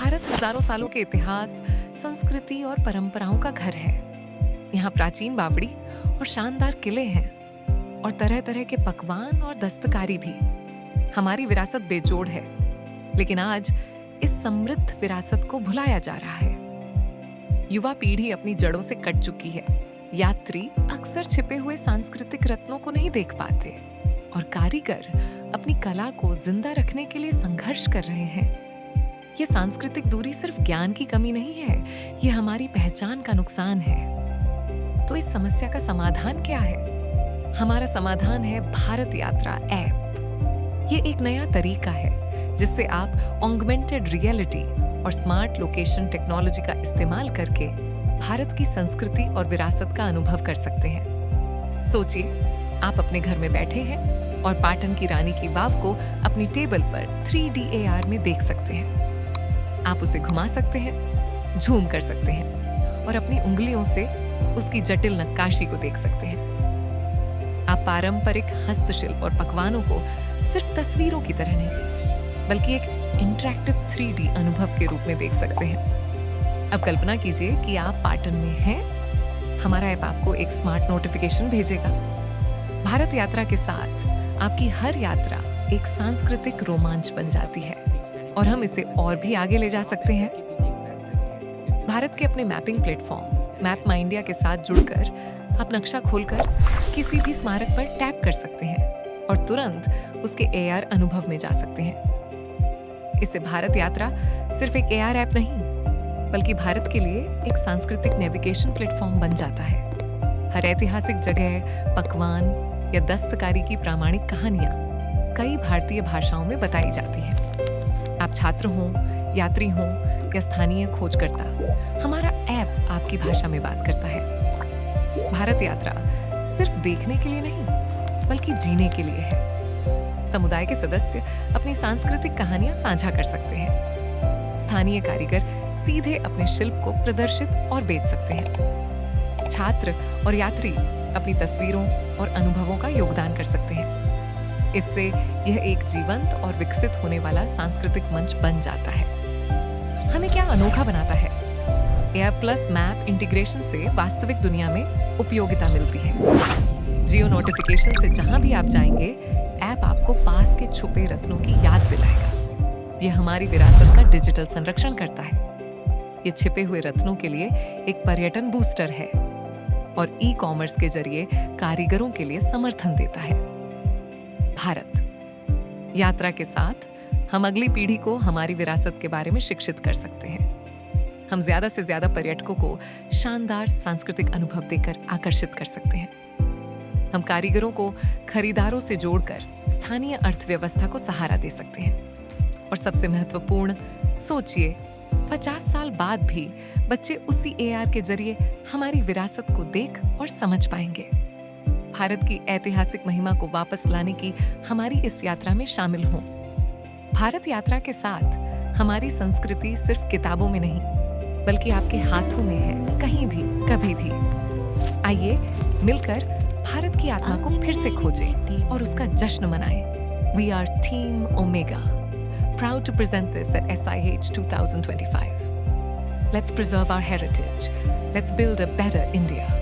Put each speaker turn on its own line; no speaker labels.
भारत हजारों सालों के इतिहास, संस्कृति और परंपराओं का घर है। यहाँ प्राचीन बावड़ी और शानदार किले हैं और तरह तरह के पकवान और दस्तकारी भी। हमारी विरासत बेजोड़ है, लेकिन आज इस समृद्ध विरासत को भुलाया जा रहा है। युवा पीढ़ी अपनी जड़ों से कट चुकी है। यात्री अक्सर छिपे हुए सांस्कृतिक रत्नों को नहीं देख पाते और कारीगर अपनी कला को जिंदा रखने के लिए संघर्ष कर रहे हैं। ये सांस्कृतिक दूरी सिर्फ ज्ञान की कमी नहीं है, ये हमारी पहचान का नुकसान है। तो इस समस्या का समाधान क्या है? हमारा समाधान है भारत यात्रा ऐप। ये एक नया तरीका है जिससे आप ऑगमेंटेड रियलिटी और स्मार्ट लोकेशन टेक्नोलॉजी का इस्तेमाल करके भारत की संस्कृति और विरासत का अनुभव कर सकते हैं। सोचिए, आप अपने घर में बैठे हैं और पाटन की रानी की वाव को अपनी टेबल पर 3D AR में देख सकते हैं। आप उसे घुमा सकते हैं, झूम कर सकते हैं और अपनी उंगलियों से उसकी जटिल नक्काशी को देख सकते हैं। आप पारंपरिक हस्तशिल्प और पकवानों को सिर्फ तस्वीरों की तरह नहीं, बल्कि एक इंटरैक्टिव 3D अनुभव के रूप में देख सकते हैं। अब कल्पना कीजिए कि आप पाटन में हैं। हमारा ऐप आपको एक स्मार्ट नोटिफिकेशन भेजेगा। भारत यात्रा के साथ आपकी हर यात्रा एक सांस्कृतिक रोमांच बन जाती है और हम इसे और भी आगे ले जा सकते हैं। भारत के अपने मैपिंग प्लेटफॉर्म मैप माई इंडिया के साथ जुड़कर आप नक्शा खोलकर किसी भी स्मारक पर टैप कर सकते हैं और तुरंत उसके AR अनुभव में जा सकते हैं। इससे भारत यात्रा सिर्फ एक AR ऐप नहीं, बल्कि भारत के लिए एक सांस्कृतिक नेविगेशन प्लेटफॉर्म बन जाता है। हर ऐतिहासिक जगह, पकवान या दस्तकारी की प्रामाणिक कहानियां कई भारतीय भाषाओं में बताई जाती हैं। आप छात्र हों, यात्री हों या स्थानीय खोजकर्ता, हमारा ऐप आपकी भाषा में बात करता है। भारत यात्रा सिर्फ देखने के लिए नहीं, बल्कि जीने के लिए है। समुदाय के सदस्य अपनी सांस्कृतिक कहानियां साझा कर सकते हैं। स्थानीय कारीगर सीधे अपने शिल्प को प्रदर्शित और बेच सकते हैं। छात्र और यात्री अपनी तस्वीरों और अनुभवों का योगदान कर सकते हैं। इससे यह एक जीवंत और विकसित होने वाला सांस्कृतिक मंच बन जाता है। हमें क्या अनोखा बनाता है? AR प्लस मैप इंटीग्रेशन से वास्तविक दुनिया में उपयोगिता मिलती है। जियो नोटिफिकेशन से जहां भी आप जाएंगे, ऐप आपको पास के छुपे रत्नों की याद दिलाएगा। यह हमारी विरासत का डिजिटल संरक्षण करता है। ये छिपे हुए रत्नों के लिए एक पर्यटन बूस्टर है और ई-कॉमर्स के जरिए कारीगरों के लिए समर्थन देता है। भारत यात्रा के साथ हम अगली पीढ़ी को हमारी विरासत के बारे में शिक्षित कर सकते हैं। हम ज्यादा से ज्यादा पर्यटकों को शानदार सांस्कृतिक अनुभव देकर आकर्षित कर सकते हैं। हम कारीगरों को खरीदारों से जोड़कर स्थानीय अर्थव्यवस्था को सहारा दे सकते हैं। और सबसे महत्वपूर्ण, सोचिए, 50 साल बाद भी बच्चे उसी AR के जरिए हमारी विरासत को देख और समझ पाएंगे। भारत की ऐतिहासिक महिमा को वापस लाने की हमारी इस यात्रा में शामिल हों। भारत यात्रा के साथ हमारी संस्कृति सिर्फ किताबों में नहीं, बल्कि आपके हाथों में है, कहीं भी, कभी भी। आइए मिलकर भारत की आत्मा को फिर से खोजें और उसका जश्न मनाएं। We are Team Omega, proud to present this at SIH 2025. Let's preserve our heritage. Let's build a better India.